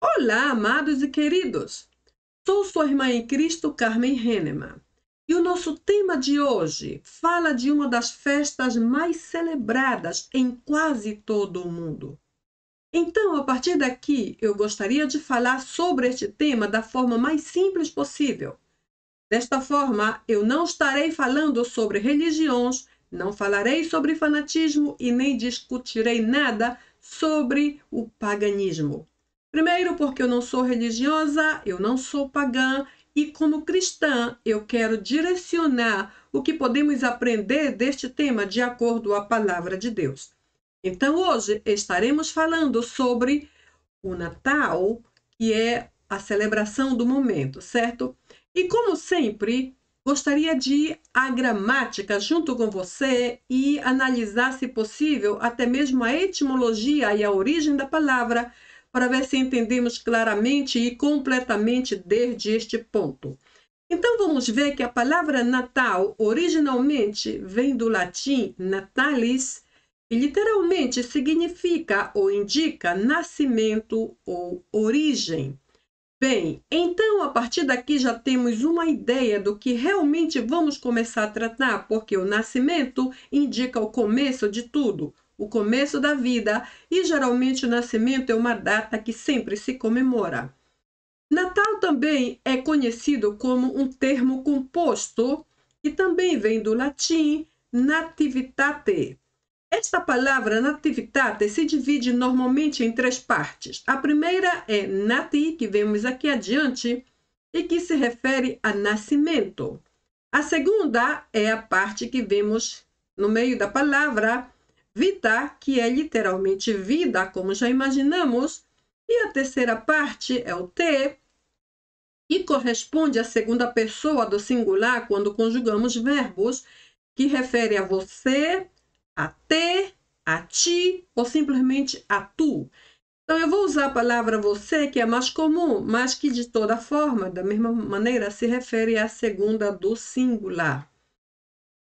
Olá, amados e queridos! Sou sua irmã em Cristo, Carmen Henneman. E o nosso tema de hoje fala de uma das festas mais celebradas em quase todo o mundo. Então, a partir daqui, eu gostaria de falar sobre este tema da forma mais simples possível. Desta forma, eu não estarei falando sobre religiões, não falarei sobre fanatismo e nem discutirei nada sobre o paganismo. Primeiro, porque eu não sou religiosa, eu não sou pagã e, como cristã, eu quero direcionar o que podemos aprender deste tema de acordo com a palavra de Deus. Então, hoje estaremos falando sobre o Natal, que é a celebração do momento, certo? E como sempre, gostaria de ir à gramática junto com você e analisar, se possível, até mesmo a etimologia e a origem da palavra, para ver se entendemos claramente e completamente desde este ponto. Então vamos ver que a palavra Natal originalmente vem do latim natalis, que literalmente significa ou indica nascimento ou origem. Bem, então a partir daqui já temos uma ideia do que realmente vamos começar a tratar, porque o nascimento indica o começo de tudo, o começo da vida, e geralmente o nascimento é uma data que sempre se comemora. Natal também é conhecido como um termo composto, que também vem do latim nativitate. Esta palavra nativitate se divide normalmente em três partes. A primeira é nati, que vemos aqui adiante, e que se refere a nascimento. A segunda é a parte que vemos no meio da palavra vita, que é literalmente vida, como já imaginamos. E a terceira parte é o te, que corresponde à segunda pessoa do singular quando conjugamos verbos, que refere a você, a te, a ti ou simplesmente a tu. Então, eu vou usar a palavra você, que é mais comum, mas que de toda forma, da mesma maneira, se refere à segunda do singular.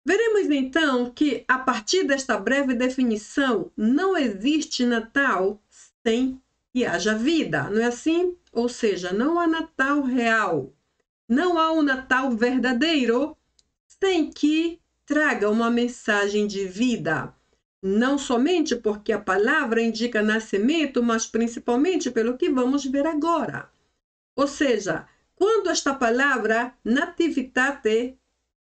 Veremos então que, a partir desta breve definição, não existe Natal sem que haja vida, não é assim? Ou seja, não há Natal real, não há um Natal verdadeiro sem que traga uma mensagem de vida. Não somente porque a palavra indica nascimento, mas principalmente pelo que vamos ver agora. Ou seja, quando esta palavra nativitate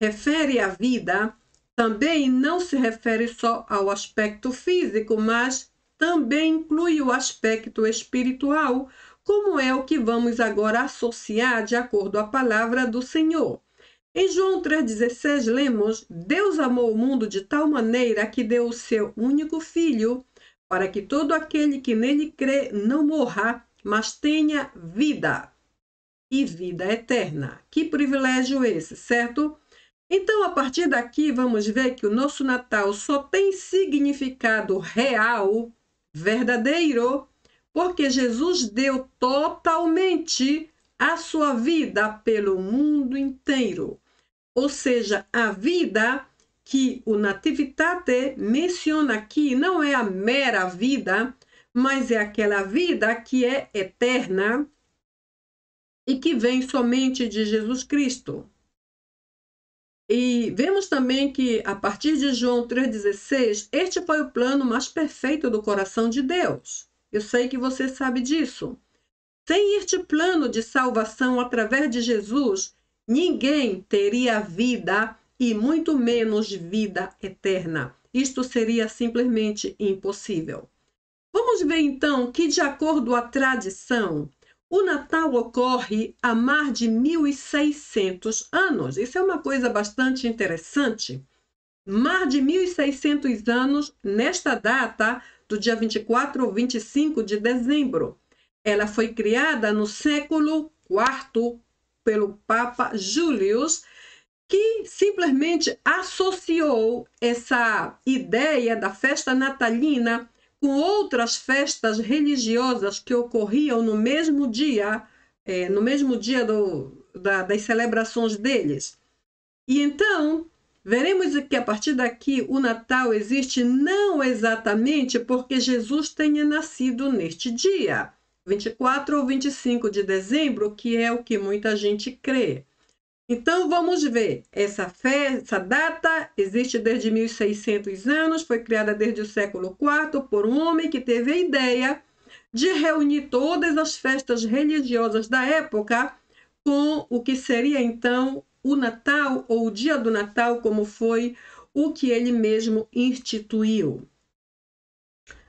refere à vida, também não se refere só ao aspecto físico, mas também inclui o aspecto espiritual, como é o que vamos agora associar de acordo com a palavra do Senhor. Em João 3,16 lemos: Deus amou o mundo de tal maneira que deu o seu único filho, para que todo aquele que nele crê não morra, mas tenha vida, e vida eterna. Que privilégio esse, certo? Então, a partir daqui, vamos ver que o nosso Natal só tem significado real, verdadeiro, porque Jesus deu totalmente a sua vida pelo mundo inteiro. Ou seja, a vida que o Nativitate menciona aqui não é a mera vida, mas é aquela vida que é eterna e que vem somente de Jesus Cristo. E vemos também que, a partir de João 3,16, este foi o plano mais perfeito do coração de Deus. Eu sei que você sabe disso. Sem este plano de salvação através de Jesus, ninguém teria vida e muito menos vida eterna. Isto seria simplesmente impossível. Vamos ver então que, de acordo com a tradição, o Natal ocorre há mais de 1.600 anos. Isso é uma coisa bastante interessante. Mais de 1.600 anos nesta data do dia 24 ou 25 de dezembro. Ela foi criada no século IV pelo Papa Julius, que simplesmente associou essa ideia da festa natalina com outras festas religiosas que ocorriam no mesmo dia das celebrações deles. E então, veremos que a partir daqui o Natal existe não exatamente porque Jesus tenha nascido neste dia. 24 ou 25 de dezembro, que é o que muita gente crê. Então, vamos ver. Essa data existe desde 1600 anos, foi criada desde o século IV por um homem que teve a ideia de reunir todas as festas religiosas da época com o que seria, então, o Natal, ou o dia do Natal, como foi o que ele mesmo instituiu.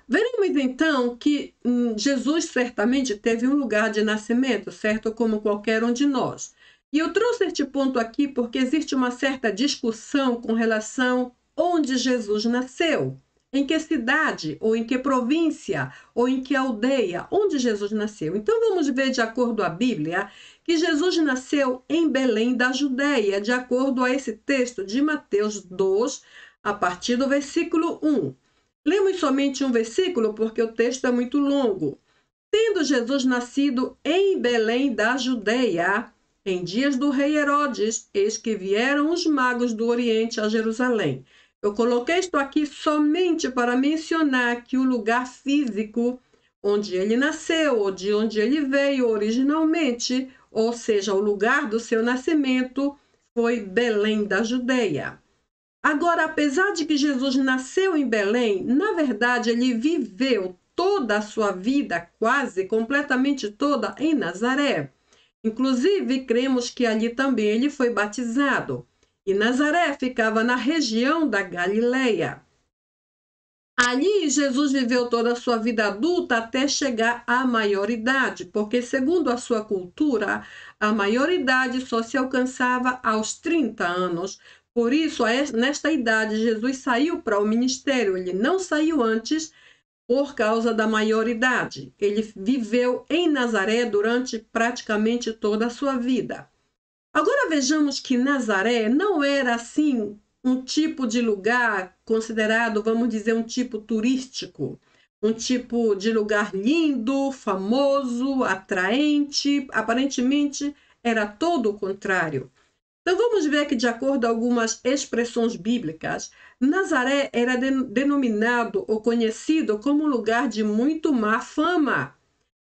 Veremos, então, que Jesus certamente teve um lugar de nascimento, certo? Como qualquer um de nós. E eu trouxe este ponto aqui porque existe uma certa discussão com relação onde Jesus nasceu. Em que cidade, ou em que província, ou em que aldeia, onde Jesus nasceu. Então vamos ver, de acordo à Bíblia, que Jesus nasceu em Belém da Judéia, de acordo a esse texto de Mateus 2, a partir do versículo 1. Lemos somente um versículo porque o texto é muito longo. Tendo Jesus nascido em Belém da Judéia, em dias do rei Herodes, eis que vieram os magos do Oriente a Jerusalém. Eu coloquei isto aqui somente para mencionar que o lugar físico onde ele nasceu, ou de onde ele veio originalmente, ou seja, o lugar do seu nascimento, foi Belém da Judéia. Agora, apesar de que Jesus nasceu em Belém, na verdade ele viveu toda a sua vida, quase completamente toda, em Nazaré. Inclusive, cremos que ali também ele foi batizado. E Nazaré ficava na região da Galileia. Ali, Jesus viveu toda a sua vida adulta até chegar à maioridade, porque, segundo a sua cultura, a maioridade só se alcançava aos 30 anos. Por isso, nesta idade, Jesus saiu para o ministério. Ele não saiu antes por causa da maioridade. Ele viveu em Nazaré durante praticamente toda a sua vida. Agora vejamos que Nazaré não era assim um tipo de lugar considerado, vamos dizer, um tipo turístico, um tipo de lugar lindo, famoso, atraente. Aparentemente era todo o contrário. Então vamos ver que, de acordo a algumas expressões bíblicas, Nazaré era denominado ou conhecido como um lugar de muito má fama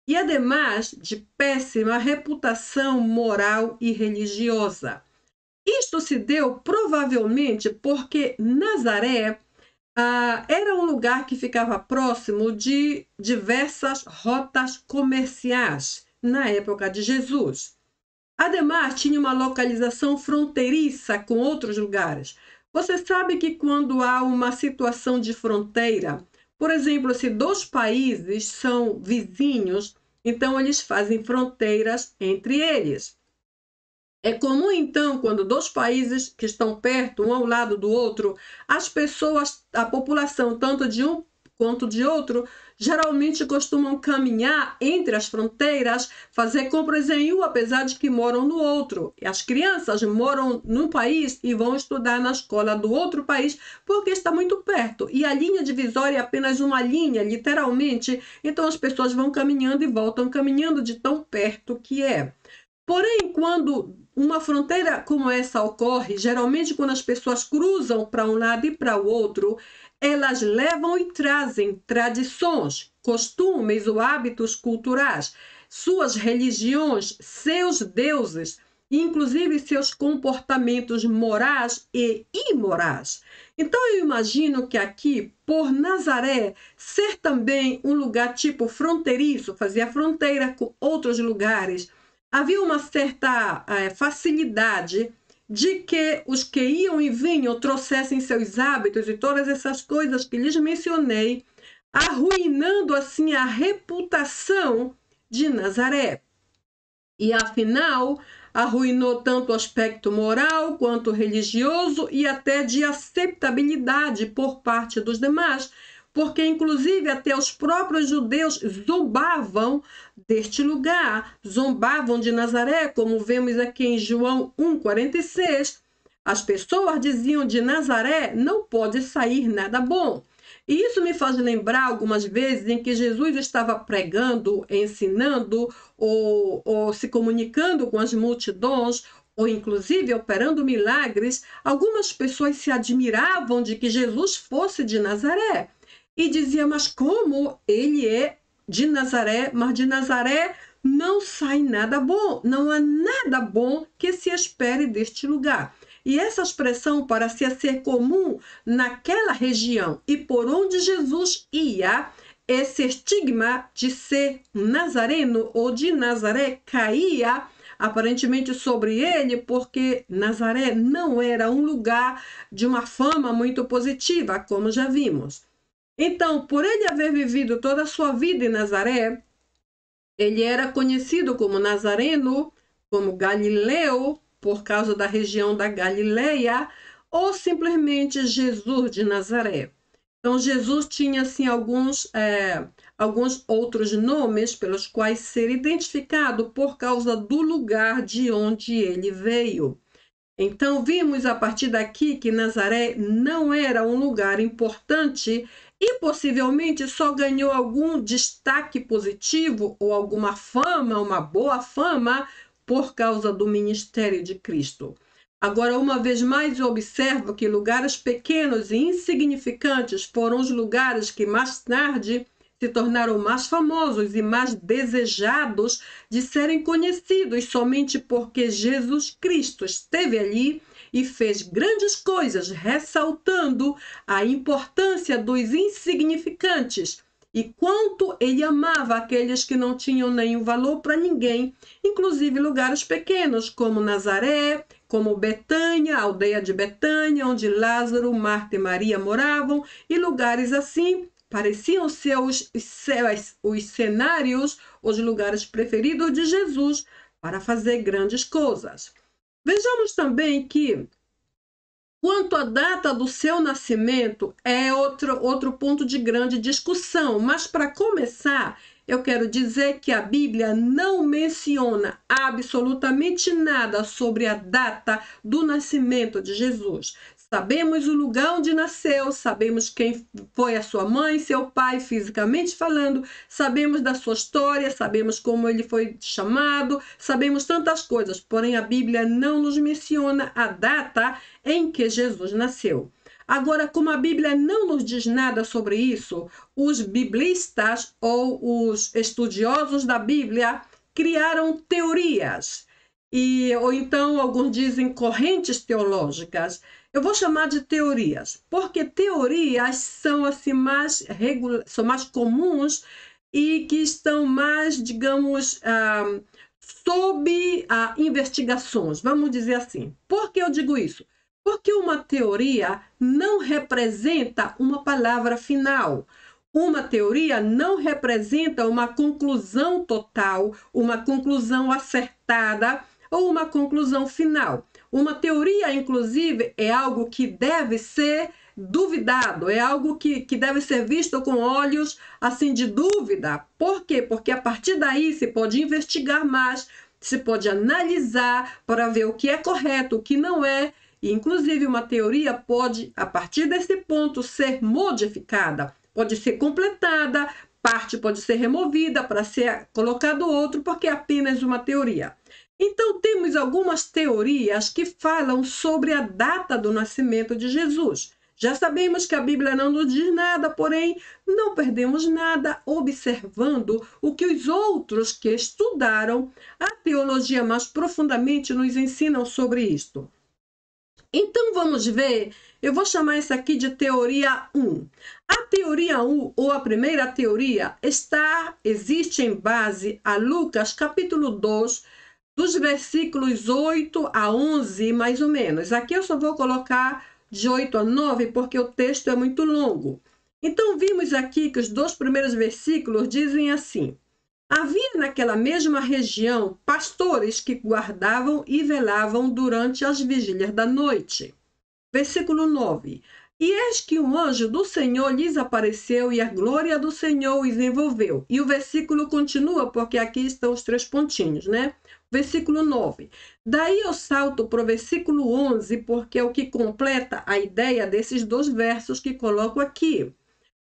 e, ademais, de péssima reputação moral e religiosa. Isto se deu provavelmente porque Nazaré era um lugar que ficava próximo de diversas rotas comerciais na época de Jesus. Ademais, tinha uma localização fronteiriça com outros lugares. Você sabe que quando há uma situação de fronteira, por exemplo, se dois países são vizinhos, então eles fazem fronteiras entre eles. É comum, então, quando dois países que estão perto, um ao lado do outro, as pessoas, a população, tanto de um quanto de outro, geralmente costumam caminhar entre as fronteiras, fazer compras em um, apesar de que moram no outro. E as crianças moram num país e vão estudar na escola do outro país porque está muito perto. E a linha divisória é apenas uma linha, literalmente. Então as pessoas vão caminhando e voltam caminhando de tão perto que é. Porém, quando uma fronteira como essa ocorre, geralmente quando as pessoas cruzam para um lado e para o outro, elas levam e trazem tradições, costumes ou hábitos culturais, suas religiões, seus deuses, inclusive seus comportamentos morais e imorais. Então eu imagino que aqui, por Nazaré ser também um lugar tipo fronteiriço, fazia fronteira com outros lugares, havia uma certa facilidade de que os que iam e vinham trouxessem seus hábitos e todas essas coisas que lhes mencionei, arruinando assim a reputação de Nazaré. E afinal, arruinou tanto o aspecto moral quanto religioso e até de aceitabilidade por parte dos demais, porque inclusive até os próprios judeus zombavam deste lugar, zombavam de Nazaré, como vemos aqui em João 1,46. As pessoas diziam de Nazaré não pode sair nada bom. E isso me faz lembrar algumas vezes em que Jesus estava pregando, ensinando ou se comunicando com as multidões, ou inclusive operando milagres. Algumas pessoas se admiravam de que Jesus fosse de Nazaré e diziam, mas como ele é de Nazaré, mas de Nazaré não sai nada bom, não há nada bom que se espere deste lugar. E essa expressão parecia ser comum naquela região, e por onde Jesus ia, esse estigma de ser nazareno ou de Nazaré caía aparentemente sobre ele, porque Nazaré não era um lugar de uma fama muito positiva, como já vimos. Então, por ele haver vivido toda a sua vida em Nazaré, ele era conhecido como Nazareno, como Galileu, por causa da região da Galileia, ou simplesmente Jesus de Nazaré. Então, Jesus tinha, assim, alguns outros nomes pelos quais ser identificado por causa do lugar de onde ele veio. Então, vimos a partir daqui que Nazaré não era um lugar importante e possivelmente só ganhou algum destaque positivo ou alguma fama, uma boa fama, por causa do ministério de Cristo. Agora, uma vez mais, eu observo que lugares pequenos e insignificantes foram os lugares que mais tarde se tornaram mais famosos e mais desejados de serem conhecidos somente porque Jesus Cristo esteve ali e fez grandes coisas, ressaltando a importância dos insignificantes e quanto ele amava aqueles que não tinham nenhum valor para ninguém, inclusive lugares pequenos como Nazaré, como Betânia, a aldeia de Betânia, onde Lázaro, Marta e Maria moravam, e lugares assim pareciam ser os cenários, os lugares preferidos de Jesus para fazer grandes coisas. Vejamos também que, quanto à data do seu nascimento, é outro ponto de grande discussão, mas para começar, eu quero dizer que a Bíblia não menciona absolutamente nada sobre a data do nascimento de Jesus. Sabemos o lugar onde nasceu, sabemos quem foi a sua mãe, seu pai, fisicamente falando, sabemos da sua história, sabemos como ele foi chamado, sabemos tantas coisas, porém a Bíblia não nos menciona a data em que Jesus nasceu. Agora, como a Bíblia não nos diz nada sobre isso, os biblistas ou os estudiosos da Bíblia criaram teorias, ou então alguns dizem correntes teológicas. Eu vou chamar de teorias, porque teorias são assim são mais comuns e que estão mais, digamos, sob investigações, vamos dizer assim. Por que eu digo isso? Porque uma teoria não representa uma palavra final. Uma teoria não representa uma conclusão total, uma conclusão acertada ou uma conclusão final. Uma teoria, inclusive, é algo que deve ser duvidado, é algo que deve ser visto com olhos assim de dúvida. Por quê? Porque a partir daí se pode investigar mais, se pode analisar para ver o que é correto, o que não é. E, inclusive, uma teoria pode, a partir desse ponto, ser modificada, pode ser completada, parte pode ser removida para ser colocado outro, porque é apenas uma teoria. Então, temos algumas teorias que falam sobre a data do nascimento de Jesus. Já sabemos que a Bíblia não nos diz nada, porém, não perdemos nada observando o que os outros que estudaram a teologia mais profundamente nos ensinam sobre isto. Então, vamos ver, eu vou chamar isso aqui de teoria 1. A teoria 1, ou a primeira teoria, existe em base a Lucas, capítulo 2, dos versículos 8 a 11, mais ou menos. Aqui eu só vou colocar de 8 a 9, porque o texto é muito longo. Então, vimos aqui que os 2 primeiros versículos dizem assim: havia naquela mesma região pastores que guardavam e velavam durante as vigílias da noite. Versículo 9. E eis que um anjo do Senhor lhes apareceu e a glória do Senhor os envolveu. E o versículo continua, porque aqui estão os 3 pontinhos, né? Versículo 9. Daí eu salto para o versículo 11, porque é o que completa a ideia desses 2 versos que coloco aqui.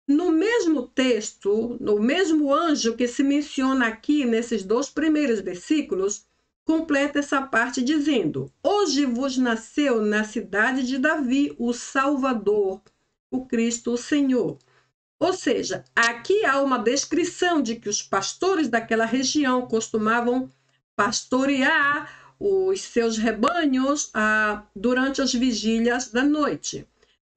No mesmo texto, no mesmo anjo que se menciona aqui nesses 2 primeiros versículos, completa essa parte dizendo: hoje vos nasceu na cidade de Davi o Salvador, o Cristo, o Senhor. Ou seja, aqui há uma descrição de que os pastores daquela região costumavam pastorear os seus rebanhos durante as vigílias da noite.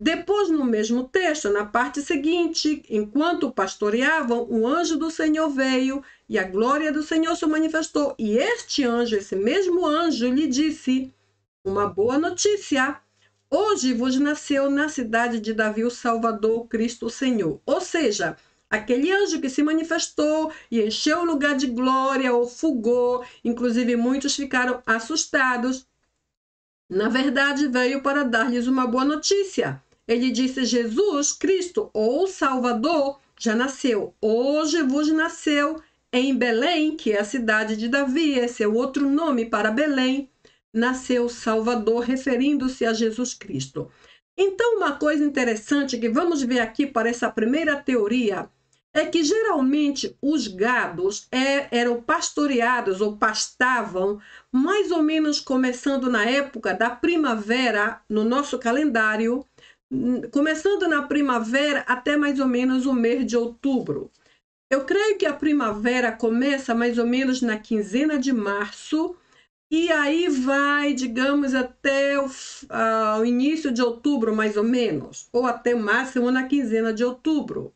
Depois, no mesmo texto, na parte seguinte, enquanto pastoreavam, o anjo do Senhor veio e a glória do Senhor se manifestou. E este anjo, esse mesmo anjo, lhe disse uma boa notícia. Hoje vos nasceu na cidade de Davi o Salvador, Cristo o Senhor. Ou seja, aquele anjo que se manifestou e encheu o lugar de glória ou fulgor, inclusive muitos ficaram assustados, na verdade veio para dar-lhes uma boa notícia. Ele disse: Jesus Cristo, ou Salvador, já nasceu. Hoje vos nasceu em Belém, que é a cidade de Davi, esse é o outro nome para Belém, nasceu Salvador, referindo-se a Jesus Cristo. Então, uma coisa interessante que vamos ver aqui para essa primeira teoria é que geralmente os gados eram pastoreados ou pastavam mais ou menos começando na época da primavera no nosso calendário, começando na primavera até mais ou menos o mês de outubro. Eu creio que a primavera começa mais ou menos na quinzena de março e aí vai, digamos, até o início de outubro, mais ou menos, ou até o máximo na quinzena de outubro.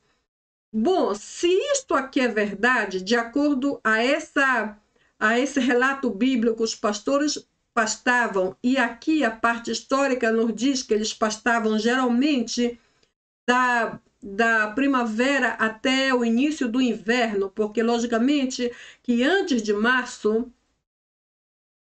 Bom, se isto aqui é verdade, de acordo a esse relato bíblico, os pastores pastavam, e aqui a parte histórica nos diz que eles pastavam geralmente da primavera até o início do inverno, porque logicamente que antes de março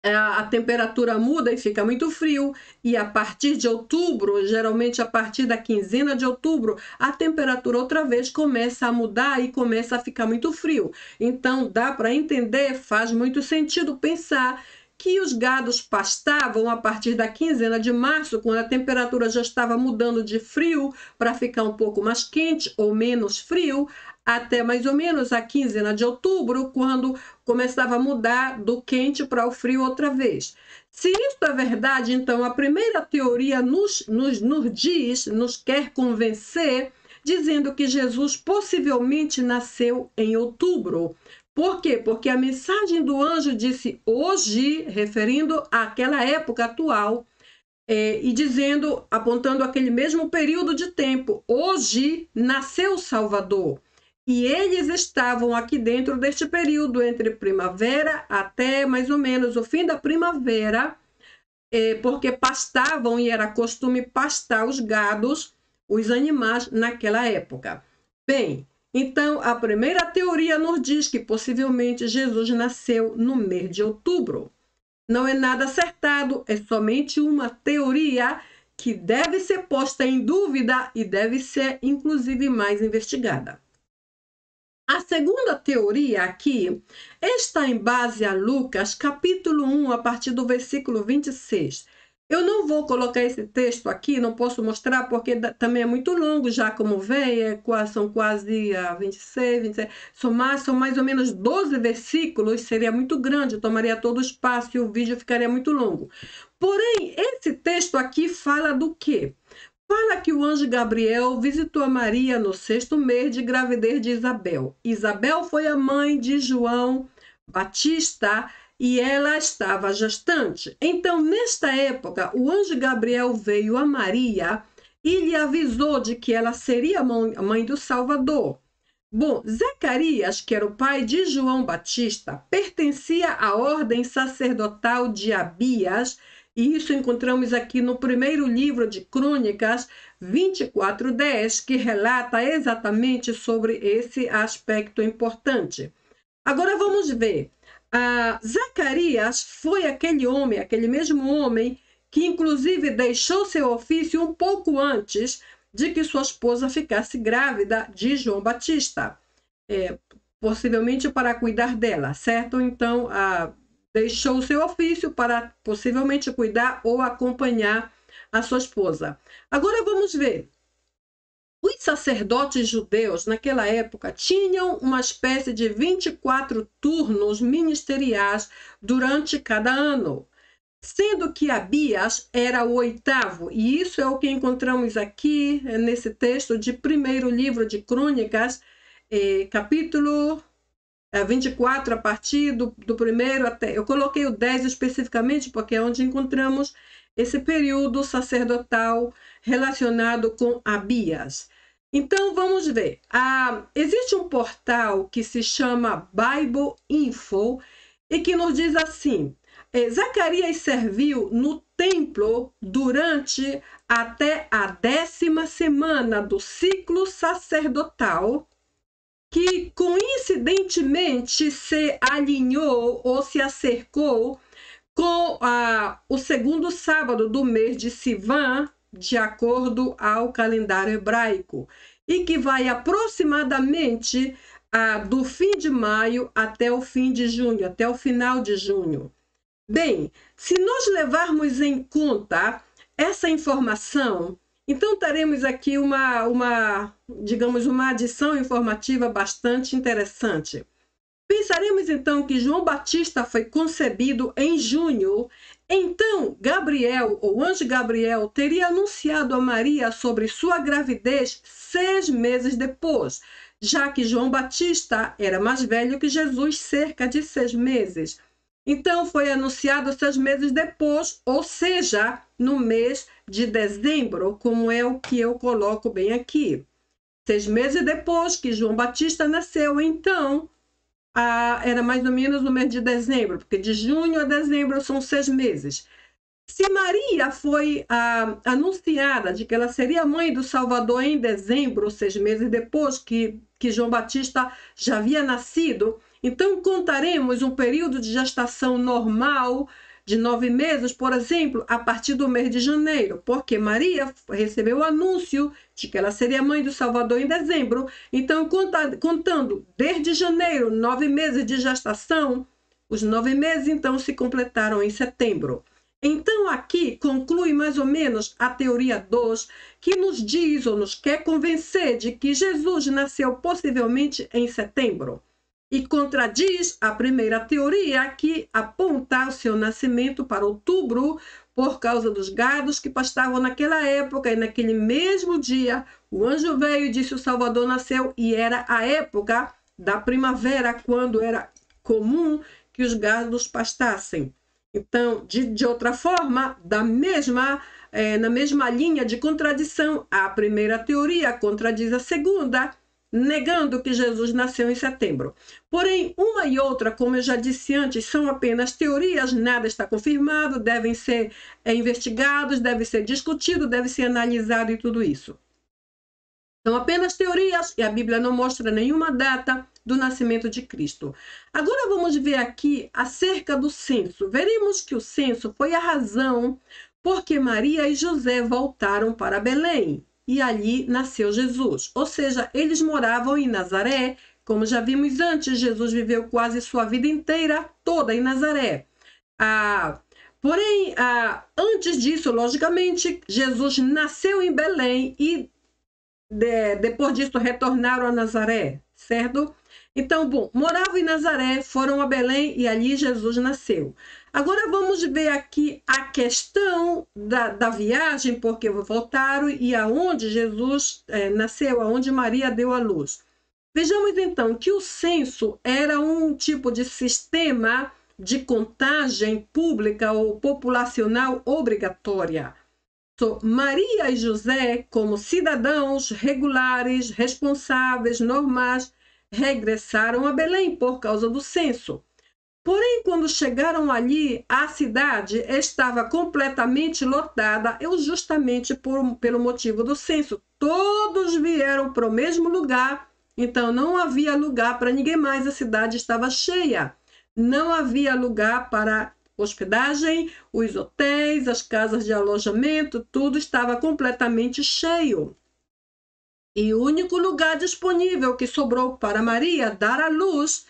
a temperatura muda e fica muito frio, e a partir de outubro, geralmente a partir da quinzena de outubro, a temperatura outra vez começa a mudar e começa a ficar muito frio. Então dá para entender, faz muito sentido pensar que os gados pastavam a partir da quinzena de março, quando a temperatura já estava mudando de frio para ficar um pouco mais quente ou menos frio, até mais ou menos a quinzena de outubro, quando começava a mudar do quente para o frio outra vez. Se isso é verdade, então a primeira teoria nos diz, nos quer convencer, dizendo que Jesus possivelmente nasceu em outubro. Por quê? Porque a mensagem do anjo disse hoje, referindo àquela época atual, e dizendo, apontando aquele mesmo período de tempo, hoje nasceu o Salvador. E eles estavam aqui dentro deste período, entre primavera até mais ou menos o fim da primavera, porque pastavam e era costume pastar os gados, os animais naquela época. Bem, então a primeira teoria nos diz que possivelmente Jesus nasceu no mês de outubro. Não é nada acertado, é somente uma teoria que deve ser posta em dúvida e deve ser, inclusive, mais investigada. A segunda teoria aqui está em base a Lucas, capítulo 1, a partir do versículo 26. Eu não vou colocar esse texto aqui, não posso mostrar, porque também é muito longo já, como vem, são quase 26, 27, são mais ou menos 12 versículos, seria muito grande, tomaria todo o espaço e o vídeo ficaria muito longo. Porém, esse texto aqui fala do quê? Fala que o anjo Gabriel visitou a Maria no 6º mês de gravidez de Isabel. Isabel foi a mãe de João Batista e ela estava gestante. Então, nesta época, o anjo Gabriel veio a Maria e lhe avisou de que ela seria a mãe do Salvador. Bom, Zacarias, que era o pai de João Batista, pertencia à ordem sacerdotal de Abias, e isso encontramos aqui no primeiro livro de Crônicas 24:10, que relata exatamente sobre esse aspecto importante. Agora vamos ver. Zacarias foi aquele homem, aquele mesmo homem, que inclusive deixou seu ofício um pouco antes de que sua esposa ficasse grávida de João Batista, possivelmente para cuidar dela, certo? Então, deixou o seu ofício para possivelmente cuidar ou acompanhar a sua esposa. Agora vamos ver. Os sacerdotes judeus, naquela época, tinham uma espécie de 24 turnos ministeriais durante cada ano. sendo que Abias era o 8º, e isso é o que encontramos aqui nesse texto de primeiro livro de Crônicas, capítulo 24, a partir do primeiro até... Eu coloquei o 10 especificamente, porque é onde encontramos esse período sacerdotal relacionado com Abias. Então, vamos ver. Existe um portal que se chama Bible Info e que nos diz assim: Zacarias serviu no templo durante até a 10ª semana do ciclo sacerdotal, que coincidentemente se alinhou ou se acercou com o segundo sábado do mês de Sivan, de acordo ao calendário hebraico, e que vai aproximadamente do fim de maio até o fim de junho, até o final de junho. Bem, se nós levarmos em conta essa informação, então teremos aqui digamos, uma adição informativa bastante interessante. Pensaremos então que João Batista foi concebido em junho, então Gabriel, ou anjo Gabriel, teria anunciado a Maria sobre sua gravidez 6 meses depois, já que João Batista era mais velho que Jesus, cerca de 6 meses. Então foi anunciado 6 meses depois, ou seja, no mês de dezembro, como é o que eu coloco bem aqui. 6 meses depois que João Batista nasceu, então era mais ou menos no mês de dezembro, porque de junho a dezembro são 6 meses. Se Maria foi anunciada de que ela seria mãe do Salvador em dezembro, 6 meses depois que João Batista já havia nascido, então contaremos um período de gestação normal de 9 meses, por exemplo, a partir do mês de janeiro, porque Maria recebeu o anúncio de que ela seria mãe do Salvador em dezembro. Então, contando desde janeiro, 9 meses de gestação, os 9 meses então se completaram em setembro. Então, aqui conclui mais ou menos a teoria 2, que nos diz ou nos quer convencer de que Jesus nasceu possivelmente em setembro. E contradiz a primeira teoria, que aponta o seu nascimento para outubro, por causa dos gados que pastavam naquela época, e naquele mesmo dia o anjo veio e disse: o Salvador nasceu, e era a época da primavera, quando era comum que os gados pastassem. Então, de outra forma, na mesma linha de contradição, a primeira teoria contradiz a segunda, negando que Jesus nasceu em setembro. Porém, uma e outra, como eu já disse antes, são apenas teorias, nada está confirmado, devem ser investigados, deve ser discutido, deve ser analisado e tudo isso. São apenas teorias e a Bíblia não mostra nenhuma data do nascimento de Cristo. Agora vamos ver aqui acerca do censo. Veremos que o censo foi a razão por que Maria e José voltaram para Belém. E ali nasceu Jesus. Ou seja, eles moravam em Nazaré. Como já vimos antes, Jesus viveu quase sua vida inteira toda em Nazaré. Porém, antes disso, logicamente, Jesus nasceu em Belém e depois disso retornaram a Nazaré, certo? Então, bom, moravam em Nazaré, foram a Belém e ali Jesus nasceu. Agora vamos ver aqui a questão da viagem, porque voltaram e aonde Jesus nasceu, aonde Maria deu à luz. Vejamos então que o censo era um tipo de sistema de contagem pública ou populacional obrigatória. Maria e José, como cidadãos regulares, responsáveis, normais, regressaram a Belém por causa do censo. Porém, quando chegaram ali, a cidade estava completamente lotada, justamente pelo motivo do censo. Todos vieram para o mesmo lugar, então não havia lugar para ninguém mais, a cidade estava cheia. Não havia lugar para hospedagem, os hotéis, as casas de alojamento, tudo estava completamente cheio. E o único lugar disponível que sobrou para Maria dar à luz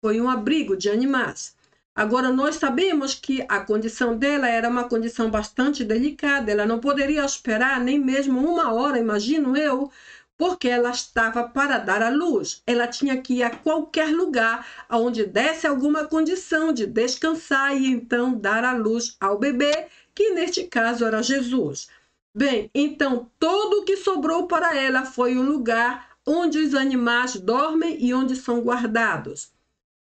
foi um abrigo de animais. Agora, nós sabemos que a condição dela era uma condição bastante delicada, ela não poderia esperar nem mesmo 1 hora, imagino eu, porque ela estava para dar à luz. Ela tinha que ir a qualquer lugar onde desse alguma condição de descansar e então dar à luz ao bebê, que neste caso era Jesus. Bem, então todo o que sobrou para ela foi um lugar onde os animais dormem e onde são guardados.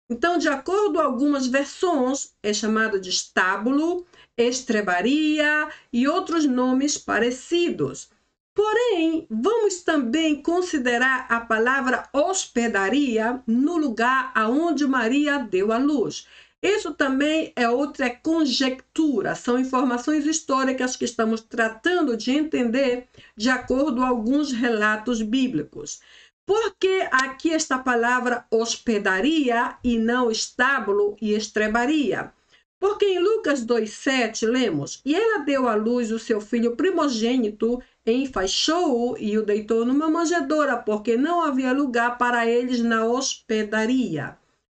Então, de acordo com algumas versões, é chamado de estábulo, estrebaria e outros nomes parecidos. Porém, vamos também considerar a palavra hospedaria no lugar aonde Maria deu à luz. Isso também é outra conjectura, são informações históricas que estamos tratando de entender de acordo com alguns relatos bíblicos. Por que aqui esta palavra hospedaria e não estábulo e estrebaria? Porque em Lucas 2,7 lemos: E ela deu à luz o seu filho primogênito, enfaixou-o e o deitou numa manjedoura, porque não havia lugar para eles na hospedaria.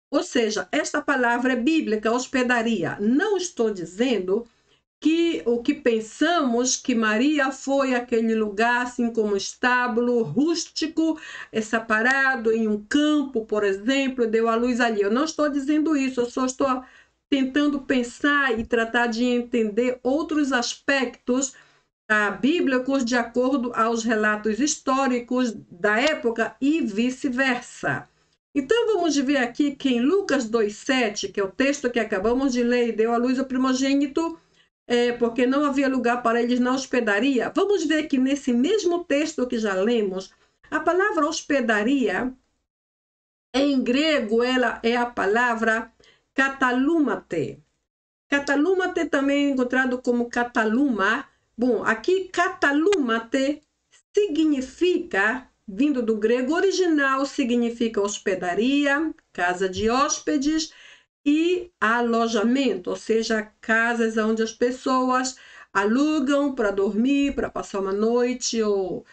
Ou seja, esta palavra é bíblica, hospedaria. Não estou dizendo que o que pensamos que Maria foi aquele lugar assim como estábulo, rústico, separado em um campo, por exemplo, deu à luz ali. Eu não estou dizendo isso, eu só estou tentando pensar e tratar de entender outros aspectos bíblicos de acordo aos relatos históricos da época e vice-versa. Então vamos ver aqui que em Lucas 2,7, que é o texto que acabamos de ler, deu à luz o primogênito, porque não havia lugar para eles na hospedaria. Vamos ver que nesse mesmo texto que já lemos, a palavra hospedaria, em grego, ela é a palavra katalumate. Katalumate também é encontrado como kataluma. Bom, aqui katalumate significa, vindo do grego original, significa hospedaria, casa de hóspedes, e alojamento, ou seja, casas onde as pessoas alugam para dormir, para passar uma noite ou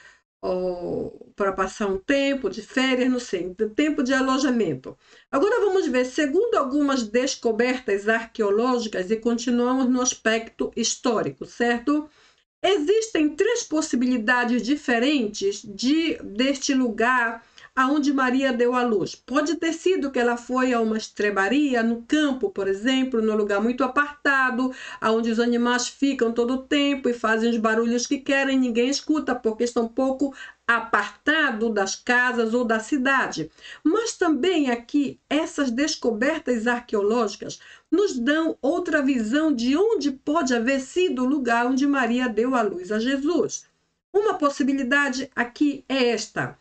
para passar um tempo de férias, não sei, tempo de alojamento. Agora vamos ver, segundo algumas descobertas arqueológicas, e continuamos no aspecto histórico, certo? Existem 3 possibilidades diferentes deste lugar aonde Maria deu à luz. Pode ter sido que ela foi a uma estrebaria no campo, por exemplo, num lugar muito apartado, aonde os animais ficam todo o tempo e fazem os barulhos que querem, ninguém escuta porque estão um pouco apartados das casas ou da cidade. Mas também aqui essas descobertas arqueológicas nos dão outra visão de onde pode haver sido o lugar onde Maria deu à luz a Jesus. Uma possibilidade aqui é esta.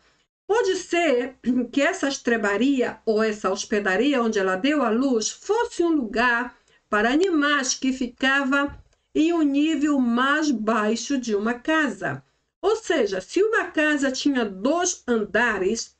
Pode ser que essa estrebaria ou essa hospedaria onde ela deu à luz fosse um lugar para animais que ficava em um nível mais baixo de uma casa. Ou seja, se uma casa tinha 2 andares,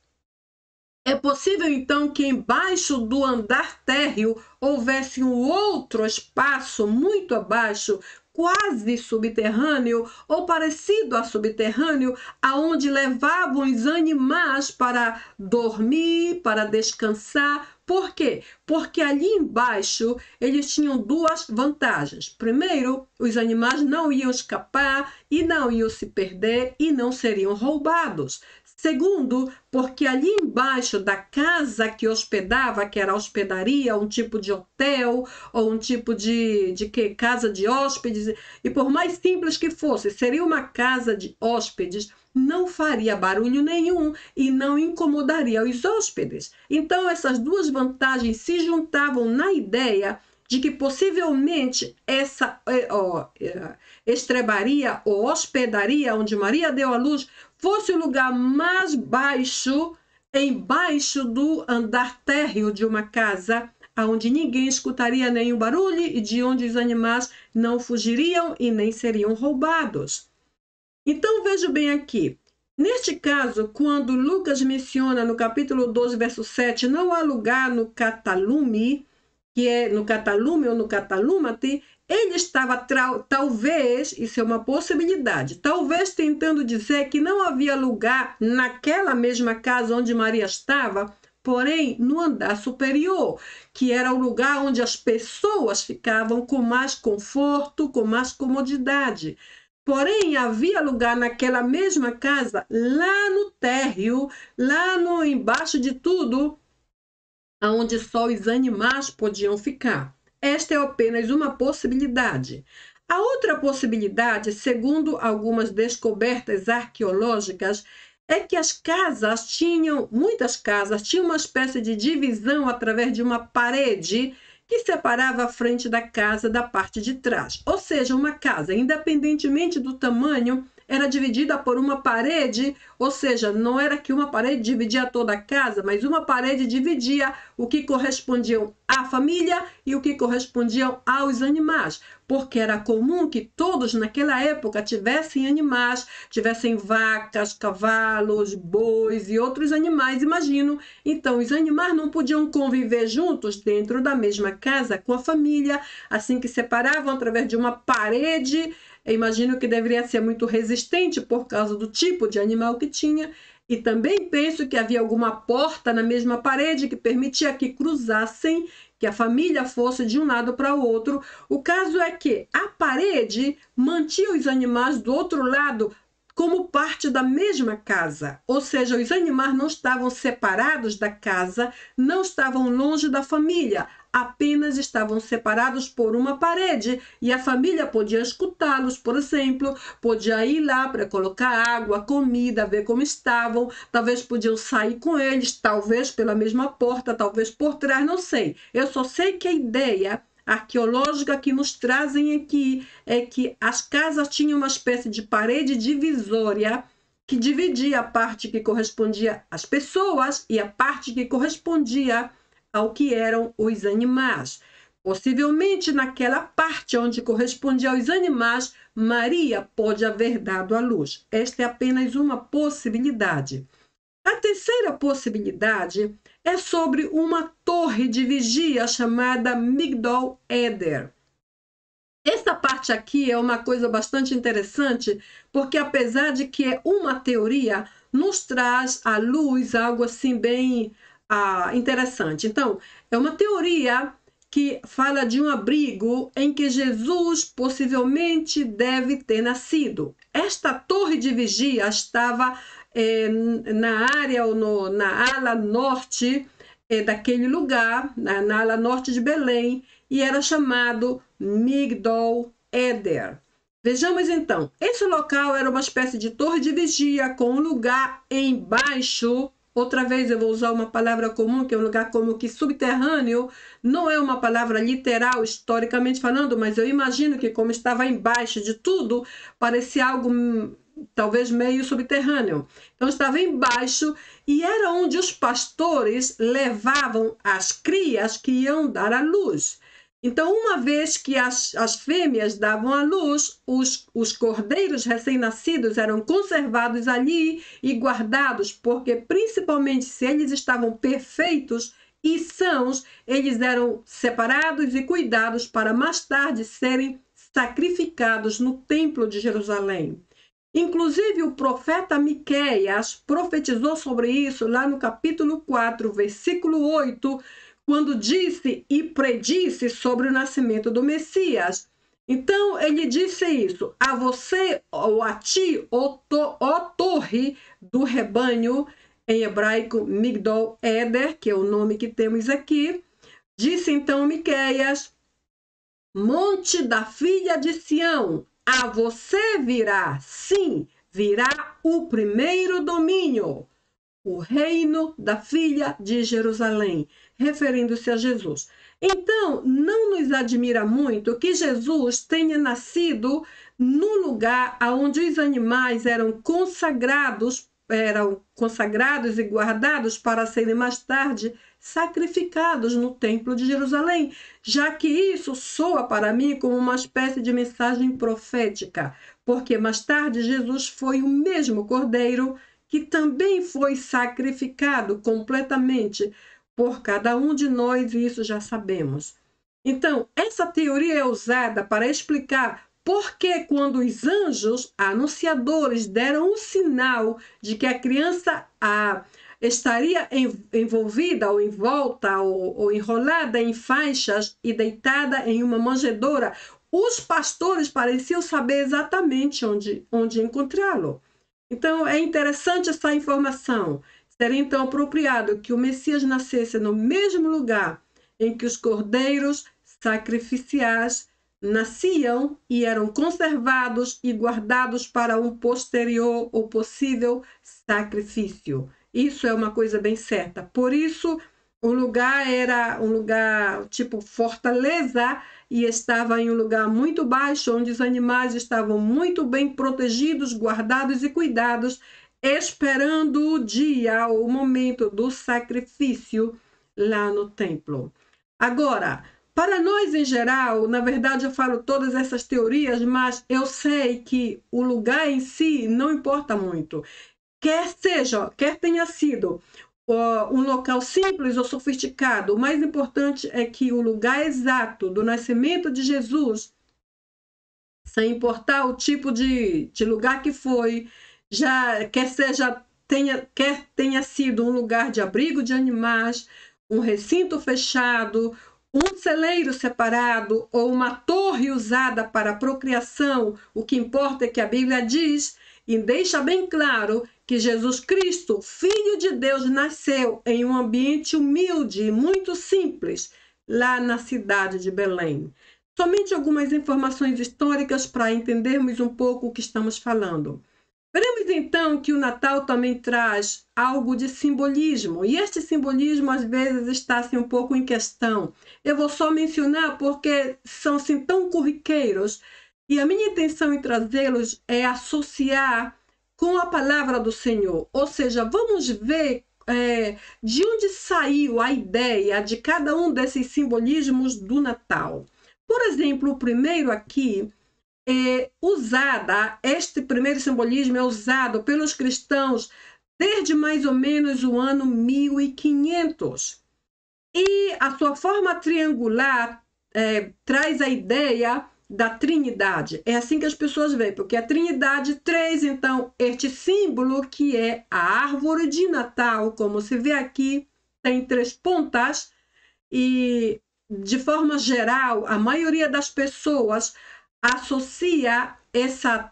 é possível então que embaixo do andar térreo houvesse um outro espaço muito abaixo, quase subterrâneo ou parecido a subterrâneo, aonde levavam os animais para dormir, para descansar. Por quê? Porque ali embaixo eles tinham 2 vantagens. Primeiro, os animais não iam escapar e não iam se perder e não seriam roubados. Segundo, porque ali embaixo da casa que hospedava, que era a hospedaria, um tipo de hotel ou um tipo de casa de hóspedes, e por mais simples que fosse, seria uma casa de hóspedes, não faria barulho nenhum e não incomodaria os hóspedes. Então essas 2 vantagens se juntavam na ideia de que possivelmente essa estrebaria ou hospedaria onde Maria deu à luz fosse o lugar mais baixo, embaixo do andar térreo de uma casa, onde ninguém escutaria nenhum barulho e de onde os animais não fugiriam e nem seriam roubados. Então veja bem aqui, neste caso, quando Lucas menciona no capítulo 12, verso 7, não há lugar no catalume, que é no catalume ou no catalumate, ele estava talvez, isso é uma possibilidade, talvez tentando dizer que não havia lugar naquela mesma casa onde Maria estava, porém no andar superior, que era o lugar onde as pessoas ficavam com mais conforto, com mais comodidade. Porém, havia lugar naquela mesma casa, lá no térreo, lá no embaixo de tudo, onde só os animais podiam ficar. Esta é apenas uma possibilidade. A outra possibilidade, segundo algumas descobertas arqueológicas, é que muitas casas tinham uma espécie de divisão através de uma parede que separava a frente da casa da parte de trás. Ou seja, uma casa, independentemente do tamanho, era dividida por uma parede, ou seja, não era que uma parede dividia toda a casa, mas uma parede dividia o que correspondiam à família e o que correspondiam aos animais, porque era comum que todos naquela época tivessem animais, tivessem vacas, cavalos, bois e outros animais, imagino. Então, os animais não podiam conviver juntos dentro da mesma casa com a família, assim que separavam através de uma parede. Eu imagino que deveria ser muito resistente por causa do tipo de animal que tinha. E também penso que havia alguma porta na mesma parede que permitia que cruzassem, que a família fosse de um lado para o outro. O caso é que a parede mantinha os animais do outro lado como parte da mesma casa, ou seja, os animais não estavam separados da casa, não estavam longe da família, apenas estavam separados por uma parede e a família podia escutá-los, por exemplo, podia ir lá para colocar água, comida, ver como estavam, talvez podiam sair com eles, talvez pela mesma porta, talvez por trás, não sei. Eu só sei que a ideia arqueológica que nos trazem aqui é que as casas tinham uma espécie de parede divisória que dividia a parte que correspondia às pessoas e a parte que correspondia ao que eram os animais. Possivelmente naquela parte onde correspondia aos animais, Maria pode haver dado à luz. Esta é apenas uma possibilidade. A terceira possibilidade é sobre uma torre de vigia chamada Migdol Eder. Essa parte aqui é uma coisa bastante interessante, porque apesar de que é uma teoria, nos traz à luz algo assim bem interessante. Então, é uma teoria que fala de um abrigo em que Jesus possivelmente deve ter nascido. Esta torre de vigia estava na área ou na ala norte daquele lugar, na ala norte de Belém, e era chamado Migdol Eder. Vejamos então, esse local era uma espécie de torre de vigia com um lugar embaixo. Outra vez eu vou usar uma palavra comum, que é um lugar como que subterrâneo. Não é uma palavra literal, historicamente falando, mas eu imagino que como estava embaixo de tudo, parecia algo talvez meio subterrâneo. Então estava embaixo e era onde os pastores levavam as crias que iam dar à luz. Então, uma vez que as fêmeas davam à luz, os cordeiros recém-nascidos eram conservados ali e guardados, porque principalmente se eles estavam perfeitos e sãos, eles eram separados e cuidados para mais tarde serem sacrificados no templo de Jerusalém. Inclusive, o profeta Miqueias profetizou sobre isso lá no capítulo 4, versículo 8, quando disse e predisse sobre o nascimento do Messias. Então, ele disse isso: a você, ou a ti, ó torre do rebanho, em hebraico, Migdol Eder, que é o nome que temos aqui. Disse então Miqueias: monte da filha de Sião, a você virá, sim, virá o primeiro domínio, o reino da filha de Jerusalém, referindo-se a Jesus. Então, não nos admira muito que Jesus tenha nascido no lugar onde os animais eram consagrados e guardados para serem mais tarde sacrificados no templo de Jerusalém, já que isso soa para mim como uma espécie de mensagem profética, porque mais tarde Jesus foi o mesmo cordeiro que também foi sacrificado completamente por cada um de nós, e isso já sabemos. Então, essa teoria é usada para explicar por que quando os anjos anunciadores deram um sinal de que a criança estaria envolvida ou envolta ou enrolada em faixas e deitada em uma manjedoura, os pastores pareciam saber exatamente onde encontrá-lo. Então, é interessante essa informação. Seria então apropriado que o Messias nascesse no mesmo lugar em que os cordeiros sacrificiais nasciam e eram conservados e guardados para um posterior ou possível sacrifício. Isso é uma coisa bem certa. Por isso, o lugar era um lugar tipo fortaleza e estava em um lugar muito baixo, onde os animais estavam muito bem protegidos, guardados e cuidados, esperando o dia, o momento do sacrifício lá no templo. Agora, para nós em geral, na verdade eu falo todas essas teorias, mas eu sei que o lugar em si não importa muito. Quer tenha sido um local simples ou sofisticado, o mais importante é que o lugar exato do nascimento de Jesus, sem importar o tipo de lugar que foi, quer tenha sido um lugar de abrigo de animais, um recinto fechado, um celeiro separado ou uma torre usada para procriação, o que importa é que a Bíblia diz e deixa bem claro que Jesus Cristo, Filho de Deus, nasceu em um ambiente humilde e muito simples, lá na cidade de Belém. Somente algumas informações históricas para entendermos um pouco o que estamos falando. Veremos então que o Natal também traz algo de simbolismo, e este simbolismo às vezes está assim, um pouco em questão. Eu vou só mencionar porque são assim, tão corriqueiros, e a minha intenção em trazê-los é associar com a palavra do Senhor. Ou seja, vamos ver de onde saiu a ideia de cada um desses simbolismos do Natal. Por exemplo, o primeiro aqui este primeiro simbolismo é usado pelos cristãos desde mais ou menos o ano 1500. E a sua forma triangular traz a ideia da Trindade. É assim que as pessoas veem, porque a Trindade traz, então, este símbolo que é a árvore de Natal, como se vê aqui, tem 3 pontas e, de forma geral, a maioria das pessoas associa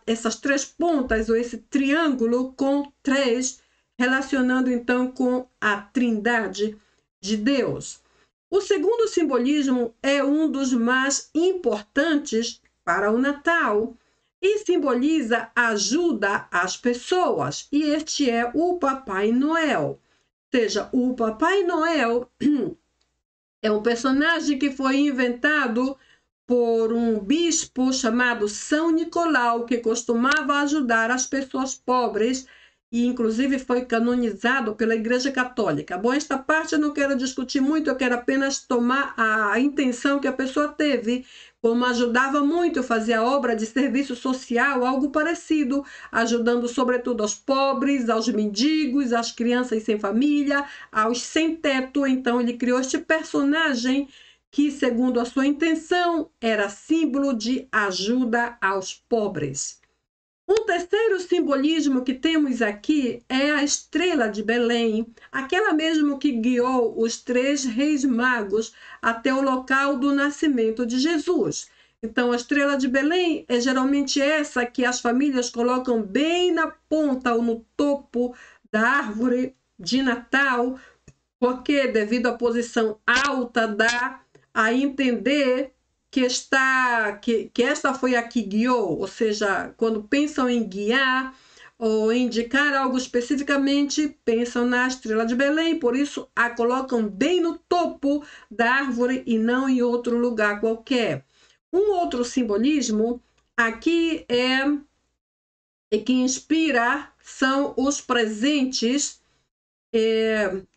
essas 3 pontas ou esse triângulo com 3, relacionando então com a Trindade de Deus. O segundo simbolismo é um dos mais importantes para o Natal e simboliza a ajuda às pessoas, e este é o Papai Noel. Ou seja, o Papai Noel é um personagem que foi inventado por um bispo chamado São Nicolau, que costumava ajudar as pessoas pobres e inclusive foi canonizado pela Igreja Católica. Bom, esta parte eu não quero discutir muito, eu quero apenas tomar a intenção que a pessoa teve, como ajudava muito, fazia obra de serviço social, algo parecido, ajudando sobretudo aos pobres, aos mendigos, às crianças sem família, aos sem teto. Então ele criou este personagem que, segundo a sua intenção, era símbolo de ajuda aos pobres. Um terceiro simbolismo que temos aqui é a estrela de Belém, aquela mesmo que guiou os 3 reis magos até o local do nascimento de Jesus. Então, a estrela de Belém é geralmente essa que as famílias colocam bem na ponta ou no topo da árvore de Natal, porque, devido à posição alta, dá a entender que esta foi a que guiou, ou seja, quando pensam em guiar ou indicar algo especificamente, pensam na estrela de Belém, por isso a colocam bem no topo da árvore e não em outro lugar qualquer. Um outro simbolismo aqui que inspira são os presentes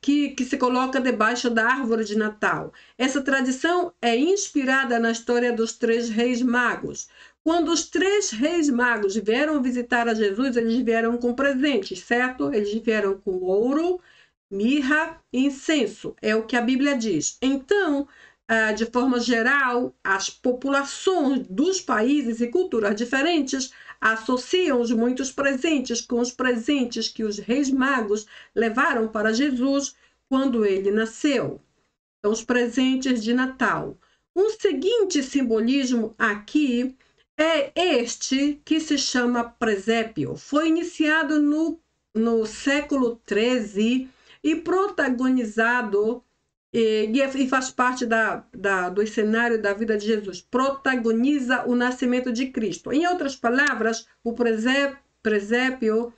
que se coloca debaixo da árvore de Natal. Essa tradição é inspirada na história dos 3 reis magos. Quando os 3 reis magos vieram visitar a Jesus, eles vieram com presentes, certo? Eles vieram com ouro, mirra e incenso, é o que a Bíblia diz. Então, de forma geral, as populações dos países e culturas diferentes associam os muitos presentes com os presentes que os reis magos levaram para Jesus quando ele nasceu. Então, os presentes de Natal. Um seguinte simbolismo aqui é este que se chama presépio. Foi iniciado no século XIII e protagonizado e faz parte do cenário da vida de Jesus. Protagoniza o nascimento de Cristo. Em outras palavras, o presépio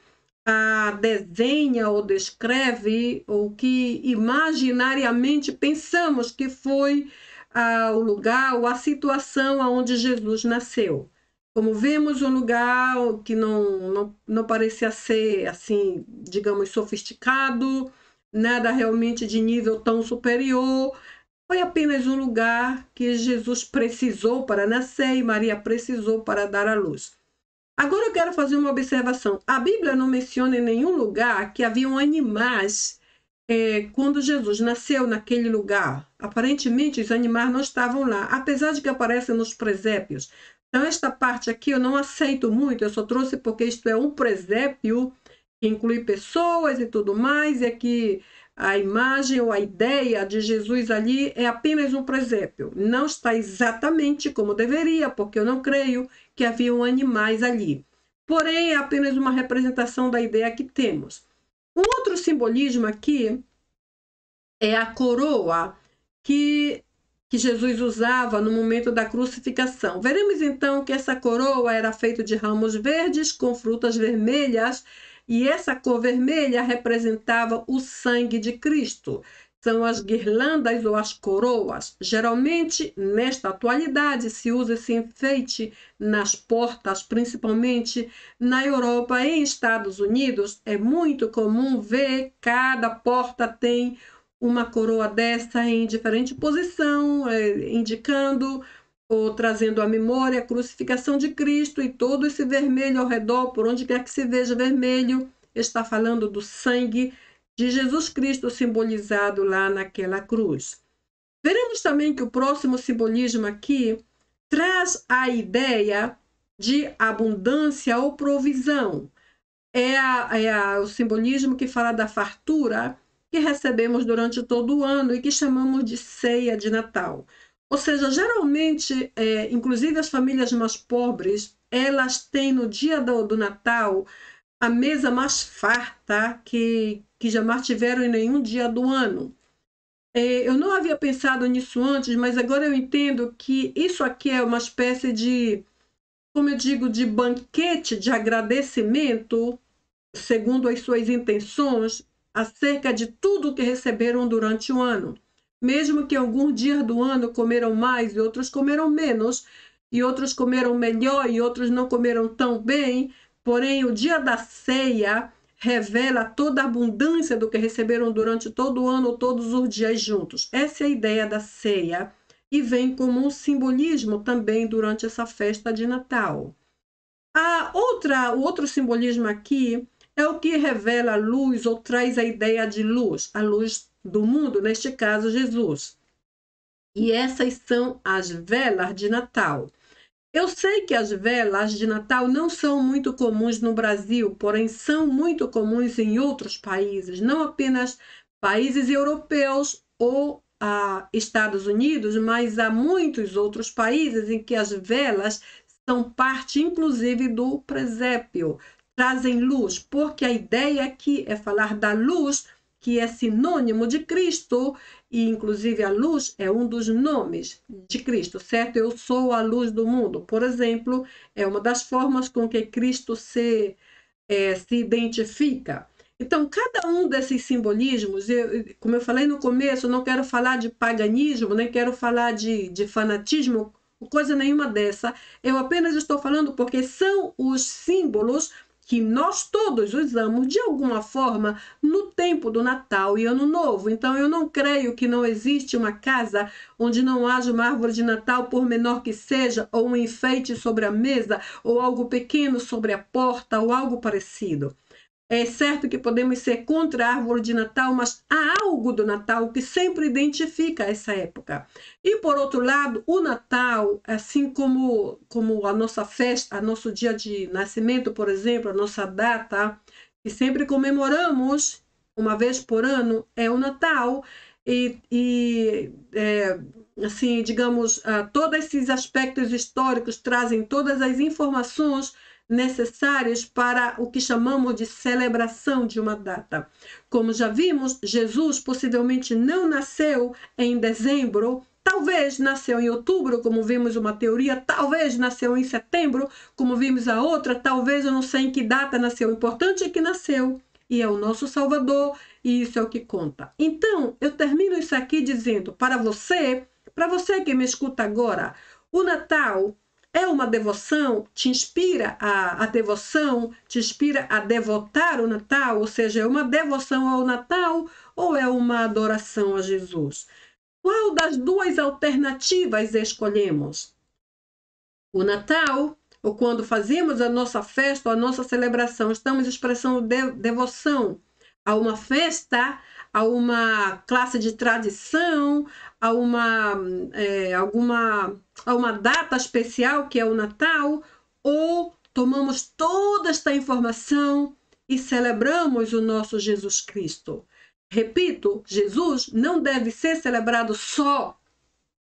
desenha ou descreve o que imaginariamente pensamos que foi o lugar ou a situação onde Jesus nasceu. Como vemos, um lugar que não parecia ser, assim, digamos, sofisticado, nada realmente de nível tão superior. Foi apenas um lugar que Jesus precisou para nascer e Maria precisou para dar à luz. Agora eu quero fazer uma observação. A Bíblia não menciona em nenhum lugar que haviam animais quando Jesus nasceu naquele lugar. Aparentemente, os animais não estavam lá, apesar de que aparecem nos presépios. Então, esta parte aqui eu não aceito muito, eu só trouxe porque isto é um presépio que inclui pessoas e tudo mais, e aqui a imagem ou a ideia de Jesus ali é apenas um presépio. Não está exatamente como deveria, porque eu não creio que haviam animais ali. Porém, é apenas uma representação da ideia que temos. Um outro simbolismo aqui é a coroa que Jesus usava no momento da crucificação. Veremos então que essa coroa era feita de ramos verdes com frutas vermelhas e essa cor vermelha representava o sangue de Cristo. São as guirlandas ou as coroas. Geralmente, nesta atualidade, se usa esse enfeite nas portas, principalmente na Europa e Estados Unidos. É muito comum ver cada porta tem uma coroa dessa em diferente posição, indicando ou trazendo à memória a crucificação de Cristo e todo esse vermelho ao redor, por onde quer que se veja vermelho, está falando do sangue de Jesus Cristo simbolizado lá naquela cruz. Veremos também que o próximo simbolismo aqui traz a ideia de abundância ou provisão. É o simbolismo que fala da fartura que recebemos durante todo o ano e que chamamos de ceia de Natal. Ou seja, geralmente, inclusive as famílias mais pobres, elas têm no dia do Natal a mesa mais farta que jamais tiveram em nenhum dia do ano. Eu não havia pensado nisso antes, mas agora eu entendo que isso aqui é uma espécie de, como eu digo, de banquete de agradecimento, segundo as suas intenções, acerca de tudo que receberam durante o ano. Mesmo que alguns dias do ano comeram mais e outros comeram menos, e outros comeram melhor e outros não comeram tão bem, porém o dia da ceia revela toda a abundância do que receberam durante todo o ano, todos os dias juntos. Essa é a ideia da ceia e vem como um simbolismo também durante essa festa de Natal. O outro simbolismo aqui é o que revela a luz ou traz a ideia de luz, a luz do mundo, neste caso Jesus. E essas são as velas de Natal. Eu sei que as velas de Natal não são muito comuns no Brasil, porém são muito comuns em outros países, não apenas países europeus ou Estados Unidos, mas há muitos outros países em que as velas são parte, inclusive, do presépio, trazem luz, porque a ideia aqui é falar da luz, que é sinônimo de Cristo, e inclusive a luz é um dos nomes de Cristo, certo? Eu sou a luz do mundo, por exemplo, é uma das formas com que Cristo se identifica. Então, cada um desses simbolismos, como eu falei no começo, eu não quero falar de paganismo, nem quero falar de fanatismo, coisa nenhuma dessa. Eu apenas estou falando porque são os símbolos que nós todos usamos de alguma forma no tempo do Natal e Ano Novo. Então, eu não creio que não existe uma casa onde não haja uma árvore de Natal, por menor que seja, ou um enfeite sobre a mesa, ou algo pequeno sobre a porta, ou algo parecido. É certo que podemos ser contra a árvore de Natal, mas há algo do Natal que sempre identifica essa época. E, por outro lado, o Natal, assim como a nossa festa, nosso dia de nascimento, por exemplo, a nossa data, que sempre comemoramos uma vez por ano, é o Natal. assim, digamos, todos esses aspectos históricos trazem todas as informações necessárias para o que chamamos de celebração de uma data. Como já vimos, Jesus possivelmente não nasceu em dezembro, talvez nasceu em outubro, como vimos uma teoria, talvez nasceu em setembro, como vimos a outra, talvez eu não sei em que data nasceu. O importante é que nasceu e é o nosso Salvador, e isso é o que conta. Então, eu termino isso aqui dizendo para você que me escuta agora, o Natal é uma devoção, te inspira a devoção, te inspira a devotar o Natal, ou seja, é uma devoção ao Natal ou é uma adoração a Jesus? Qual das duas alternativas escolhemos? O Natal, ou quando fazemos a nossa festa, a nossa celebração, estamos expressando devoção a uma festa, a uma classe de tradição, a uma data especial que é o Natal, ou tomamos toda esta informação e celebramos o nosso Jesus Cristo. Repito, Jesus não deve ser celebrado só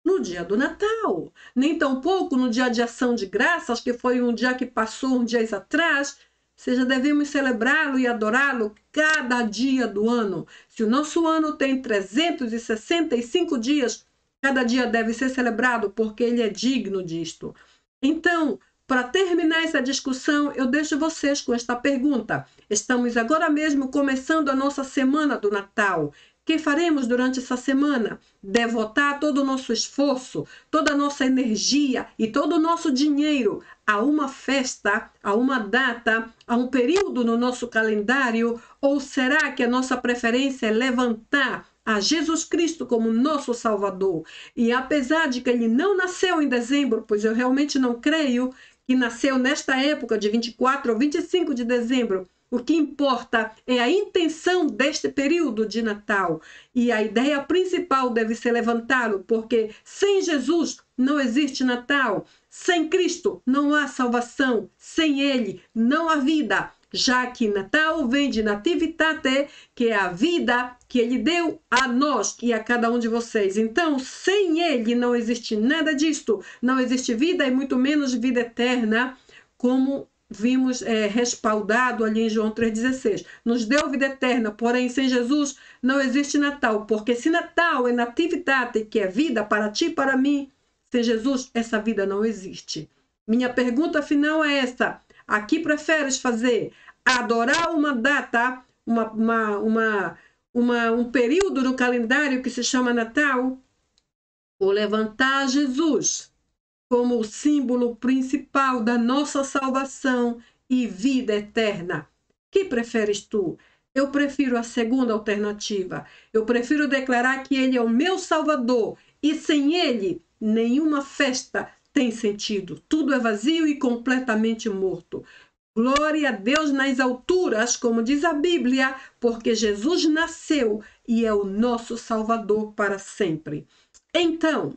no dia do Natal, nem tampouco no dia de ação de graças, que foi um dia que passou uns dias atrás. Seja, devemos celebrá-lo e adorá-lo cada dia do ano. Se o nosso ano tem 365 dias, cada dia deve ser celebrado, porque ele é digno disto. Então, para terminar essa discussão, eu deixo vocês com esta pergunta. Estamos agora mesmo começando a nossa semana do Natal. O que faremos durante essa semana? Devotar todo o nosso esforço, toda a nossa energia e todo o nosso dinheiro a uma festa, a uma data, a um período no nosso calendário? Ou será que a nossa preferência é levantar a Jesus Cristo como nosso Salvador? E apesar de que ele não nasceu em dezembro, pois eu realmente não creio que nasceu nesta época de 24 ou 25 de dezembro, o que importa é a intenção deste período de Natal. E a ideia principal deve ser levantá-lo, porque sem Jesus não existe Natal. Sem Cristo não há salvação. Sem Ele não há vida. Já que Natal vem de nativitate, que é a vida que Ele deu a nós e a cada um de vocês. Então, sem Ele não existe nada disto. Não existe vida e muito menos vida eterna, como vimos respaldado ali em João 3,16. Nos deu vida eterna, porém sem Jesus não existe Natal, porque se Natal é nativitate, que é vida para ti e para mim, sem Jesus essa vida não existe. Minha pergunta final é esta: a que preferes fazer? Adorar uma data, um período no calendário que se chama Natal, ou levantar Jesus como o símbolo principal da nossa salvação e vida eterna? Que preferes tu? Eu prefiro a segunda alternativa. Eu prefiro declarar que Ele é o meu Salvador e sem Ele nenhuma festa tem sentido. Tudo é vazio e completamente morto. Glória a Deus nas alturas, como diz a Bíblia, porque Jesus nasceu e é o nosso Salvador para sempre. Então,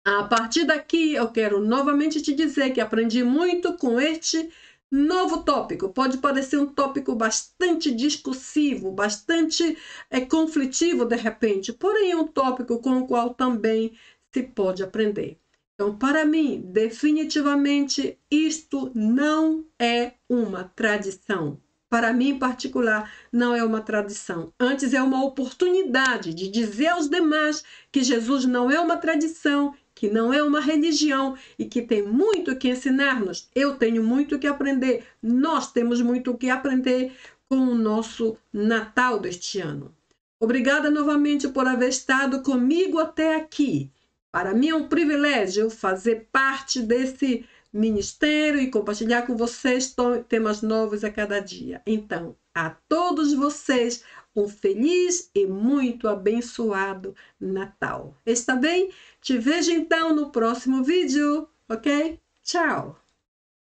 a partir daqui, eu quero novamente te dizer que aprendi muito com este novo tópico. Pode parecer um tópico bastante discursivo, bastante conflitivo de repente, porém é um tópico com o qual também se pode aprender. Então, para mim, definitivamente, isto não é uma tradição. Para mim, em particular, não é uma tradição. Antes, é uma oportunidade de dizer aos demais que Jesus não é uma tradição, que não é uma religião e que tem muito que ensinar-nos. Eu tenho muito que aprender. Nós temos muito que aprender com o nosso Natal deste ano. Obrigada novamente por haver estado comigo até aqui. Para mim é um privilégio fazer parte desse ministério e compartilhar com vocês temas novos a cada dia. Então, a todos vocês, um feliz e muito abençoado Natal. Está bem? Te vejo então no próximo vídeo, ok? Tchau!